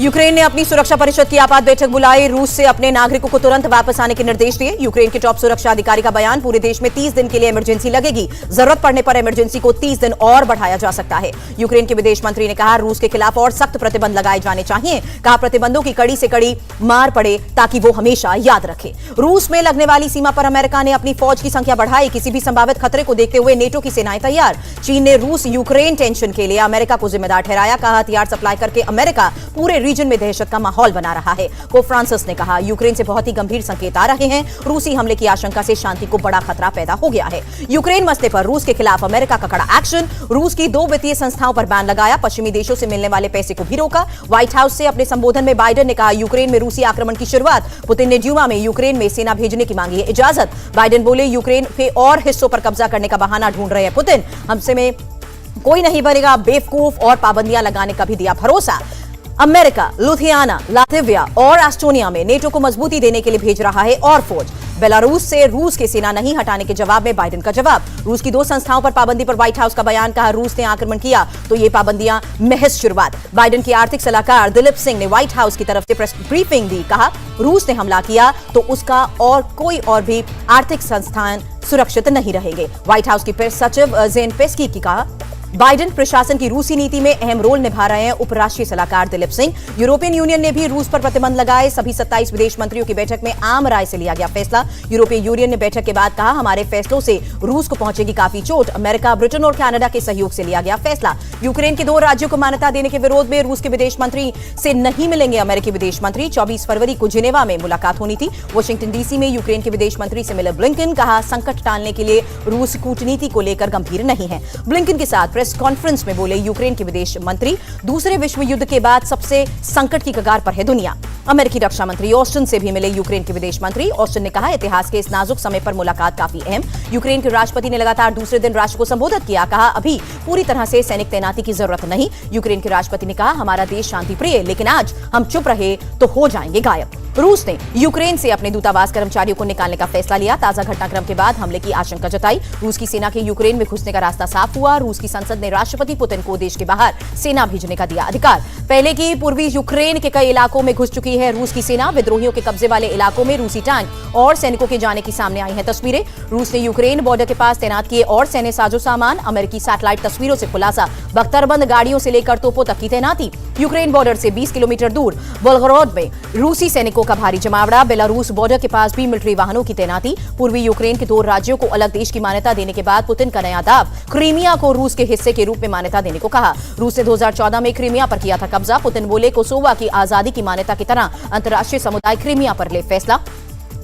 Ukraine ने अपनी सुरक्षा परिषद की आपात बैठक बुलाई। रूस से अपने नागरिकों को तुरंत वापस आने के निर्देश दिए। यूक्रेन के टॉप सुरक्षा अधिकारी का बयान, पूरे देश में 30 दिन के लिए इमरजेंसी लगेगी। जरूरत पड़ने पर इमरजेंसी को 30 दिन और बढ़ाया जा सकता है। यूक्रेन के विदेश मंत्री ने कहा, रूस के खिलाफ और सख्त प्रतिबंध लगाए जाने चाहिए। कहा, प्रतिबंधों की कड़ी से कड़ी मार पड़े ताकि वो हमेशा याद रखे। रूस में लगने वाली सीमा पर अमेरिका ने अपनी फौज की संख्या बढ़ाई। किसी भी संभावित खतरे को देखते हुए नेटो की सेनाएं तैयार। चीन ने रूस यूक्रेन टेंशन के लिए अमेरिका को जिम्मेदार ठहराया। कहा, हथियार सप्लाई करके अमेरिका पूरे रीजन में दहशत का माहौल बना रहा है। पोप फ्रांसिस ने कहा, यूक्रेन से बहुत ही गंभीर संकेत आ रहे हैं। रूसी हमले की आशंका से शांति को बड़ा खतरा पैदा हो गया है। यूक्रेन मसले पर रूस के खिलाफ अमेरिका का कड़ा एक्शन। रूस की 2 वित्तीय संस्थाओं पर बैन लगाया। पश्चिमी देशों से मिलने वाले पैसे को भी रोका। व्हाइट हाउस से अपने संबोधन में बाइडेन ने कहा, यूक्रेन में रूसी आक्रमण की शुरुआत। पुतिन ने ड्यूमा में यूक्रेन में सेना भेजने की मांगी है इजाजत। बाइडेन बोले, यूक्रेन के और हिस्सों पर कब्जा करने का बहाना ढूंढ रहे हैं पुतिन। हमसे में कोई नहीं बनेगा बेवकूफ, और पाबंदियां लगाने का भी दिया भरोसा। अमेरिका लुथियाना, लातविया और एस्टोनिया में नेटो को मजबूती देने के लिए भेज रहा है और फौज। बेलारूस से रूस की सेना नहीं हटाने के जवाब में बाइडेन का जवाब। रूस की 2 संस्थाओं पर पाबंदी पर व्हाइट हाउस का बयान। कहा, रूस ने आक्रमण किया तो ये पाबंदियां महज शुरुआत। बाइडेन की आर्थिक सलाहकार दिलीप सिंह ने व्हाइट हाउस की तरफ से प्रेस ब्रीफिंग दी। कहा, रूस ने हमला किया तो उसका और कोई और भी आर्थिक संस्थान सुरक्षित नहीं रहेंगे। व्हाइट हाउस की प्रेस सचिव जेन पेस्की की कहा, बाइडेन प्रशासन की रूसी नीति में अहम रोल निभा रहे हैं उपराष्ट्रीय सलाहकार दिलीप सिंह। यूरोपियन यूनियन ने भी रूस पर प्रतिबंध लगाए। सभी 27 विदेश मंत्रियों की बैठक में आम राय से लिया गया फैसला। यूरोपीय यूनियन ने बैठक के बाद कहा, हमारे फैसलों से रूस को पहुंचेगी काफी चोट। अमेरिका, ब्रिटेन और कनाडा के सहयोग से लिया गया फैसला। यूक्रेन के 2 राज्यों को मान्यता देने के विरोध में रूस के विदेश मंत्री से नहीं मिलेंगे अमेरिकी विदेश मंत्री। 24 फरवरी को जिनेवा में मुलाकात होनी थी। वाशिंगटन डीसी में यूक्रेन के विदेश मंत्री से मिले ब्लिंकन। कहा, संकट टालने के लिए रूस कूटनीति को लेकर गंभीर नहीं है। ब्लिंकन के साथ प्रेस कॉन्फ्रेंस में बोले यूक्रेन के विदेश मंत्री, दूसरे विश्व युद्ध के बाद सबसे संकट की कगार पर है दुनिया। अमेरिकी रक्षा मंत्री ऑस्टिन से भी मिले यूक्रेन के विदेश मंत्री। ऑस्टिन ने कहा, इतिहास के इस नाजुक समय पर मुलाकात काफी अहम। यूक्रेन के राष्ट्रपति ने लगातार दूसरे दिन राष्ट्र को संबोधित किया। कहा, अभी पूरी तरह से सैनिक तैनाती की जरूरत नहीं। यूक्रेन के राष्ट्रपति ने कहा, हमारा देश शांति प्रिय है, लेकिन आज हम चुप रहे तो हो जाएंगे गायब। रूस ने यूक्रेन से अपने दूतावास कर्मचारियों को निकालने का फैसला लिया। ताजा घटनाक्रम के बाद हमले की आशंका जताई। रूस की सेना के यूक्रेन में घुसने का रास्ता साफ हुआ। रूस की संसद ने राष्ट्रपति पुतिन को देश के बाहर सेना भेजने का दिया अधिकार। पहले की पूर्वी यूक्रेन के कई इलाकों में घुस चुकी है रूस की सेना। विद्रोहियों के कब्जे वाले इलाकों में रूसी टैंक और सैनिकों के जाने की सामने आई हैं तस्वीरें। रूस ने यूक्रेन बॉर्डर के पास तैनात किए और सैन्य साजो सामान। अमेरिकी सैटेलाइट तस्वीरों से खुलासा, बख्तरबंद गाड़ियों से लेकर तोपों तक की तैनाती। यूक्रेन बॉर्डर से 20 किलोमीटर दूर वोल्गोरोद में रूसी सैनिकों का भारी जमावड़ा। बेलारूस बॉर्डर के पास भी मिलिट्री वाहनों की तैनाती। पूर्वी यूक्रेन के 2 राज्यों को अलग देश की मान्यता देने के बाद पुतिन का नया दाव, क्रीमिया को रूस के हिस्से के रूप में मान्यता देने को कहा। रूस ने 2014 में क्रीमिया पर किया था कब्जा। पुतिन बोले, कोसोवा की आजादी की मान्यता की तरह अंतर्राष्ट्रीय समुदाय क्रीमिया पर ले फैसला।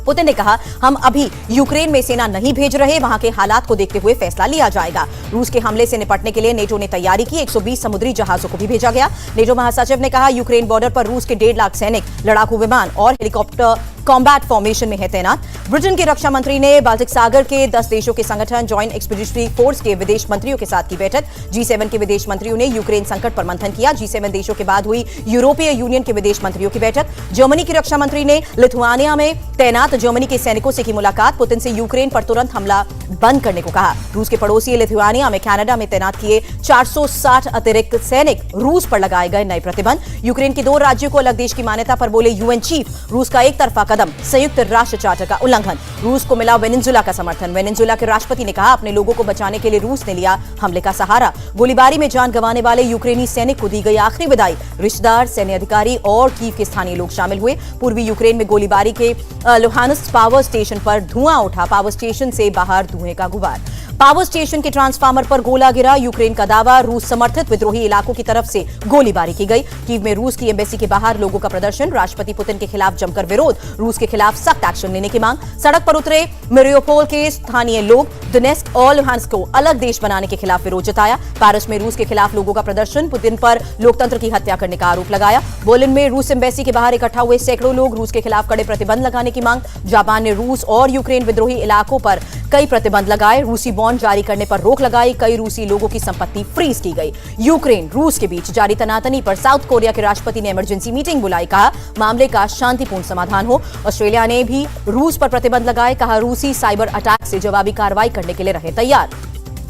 पुतिन ने कहा, हम अभी यूक्रेन में सेना नहीं भेज रहे, वहां के हालात को देखते हुए फैसला लिया जाएगा। रूस के हमले से निपटने के लिए नेटो ने तैयारी की। 120 समुद्री जहाजों को भी भेजा गया। नेटो महासचिव ने कहा, यूक्रेन बॉर्डर पर रूस के 1.5 लाख सैनिक, लड़ाकू विमान और हेलीकॉप्टर कॉम्बैट फॉर्मेशन में है तैनात। ब्रिटेन के रक्षा मंत्री ने बाल्टिक सागर के 10 देशों के संगठन जॉइंट एक्सपीडिशनरी फोर्स के विदेश मंत्रियों के साथ की बैठक। G7 के विदेश मंत्रियों ने यूक्रेन संकट पर मंथन किया। G7 देशों के बाद हुई यूरोपीय यूनियन के विदेश मंत्रियों की बैठक। जर्मनी की रक्षा मंत्री ने लिथुआनिया में तैनात जर्मनी के सैनिकों से की मुलाकात। पुतिन से यूक्रेन पर तुरंत हमला बंद करने को कहा। रूस के पड़ोसी लिथुआनिया में कनाडा में तैनात किए 460 अतिरिक्त सैनिक। रूस पर लगाए गए नए प्रतिबंध। यूक्रेन के 2 राज्यों को अलग देश की मान्यता पर बोले यूएन चीफ, रूस का एक तरफा कदम, संयुक्त राष्ट्र चार्टर का उल्लंघन। रूस को मिला वेनेजुएला का समर्थन। वेनेजुएला के राष्ट्रपति ने कहा, अपने लोगों को बचाने के लिए रूस ने लिया हमले का सहारा। गोलीबारी में जान गंवाने वाले यूक्रेनी सैनिक को दी गई आखिरी विदाई। रिश्तेदार, सैन्य अधिकारी और कीव के स्थानीय लोग शामिल हुए। पूर्वी यूक्रेन में गोलीबारी के लुहानस्क पावर स्टेशन पर धुआं उठा। पावर स्टेशन से बाहर धुएं का गुबार। पावर स्टेशन के ट्रांसफार्मर पर गोला गिरा। यूक्रेन का दावा, रूस समर्थित विद्रोही इलाकों की तरफ से गोलीबारी की गई। कीव में रूस की एम्बेसी के बाहर लोगों का प्रदर्शन। राष्ट्रपति पुतिन के खिलाफ जमकर विरोध। रूस के खिलाफ सख्त एक्शन लेने की मांग। सड़क पर उतरे मेरियोपोल के स्थानीय लोग। डोनेस्क और लुहानस्क को अलग देश बनाने के खिलाफ विरोध जताया। पेरिस में रूस के खिलाफ लोगों का प्रदर्शन। पुतिन पर लोकतंत्र की हत्या करने का आरोप लगाया। बर्लिन में रूस एम्बेसी के बाहर इकट्ठा हुए सैकड़ों लोग। रूस के खिलाफ कड़े प्रतिबंध लगाने की मांग। जापान ने रूस और यूक्रेन विद्रोही इलाकों पर कई प्रतिबंध लगाए। रूसी बॉन्ड जारी करने पर रोक लगाई। कई रूसी लोगों की संपत्ति फ्रीज की गई। यूक्रेन रूस के बीच जारी तनातनी पर साउथ कोरिया के राष्ट्रपति ने इमरजेंसी मीटिंग बुलाई। कहा, मामले का शांतिपूर्ण समाधान हो। ऑस्ट्रेलिया ने भी रूस पर प्रतिबंध लगाए। कहा, रूसी साइबर अटैक से जवाबी कार्रवाई करने के लिए रहे तैयार।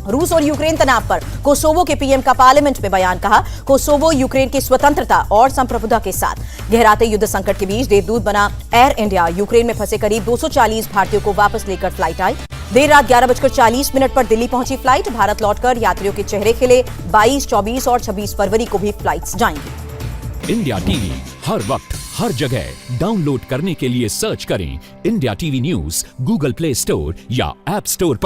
रूस और यूक्रेन तनाव पर कोसोवो के पीएम का पार्लियामेंट में बयान। कहा, कोसोवो यूक्रेन की स्वतंत्रता और संप्रभुता के साथ गहराते युद्ध संकट के बीच देवदूत बना एयर इंडिया। यूक्रेन में फंसे करीब 240 भारतीयों को वापस लेकर फ्लाइट आई। देर रात 11:40 पर दिल्ली पहुंची फ्लाइट। भारत लौटकर यात्रियों के चेहरे खिले। 22, 24 और 26 फरवरी को भी फ्लाइट्स जाएंगी। इंडिया टीवी हर वक्त हर जगह डाउनलोड करने के लिए सर्च करें India TV news Google play store या ऐप स्टोर पर।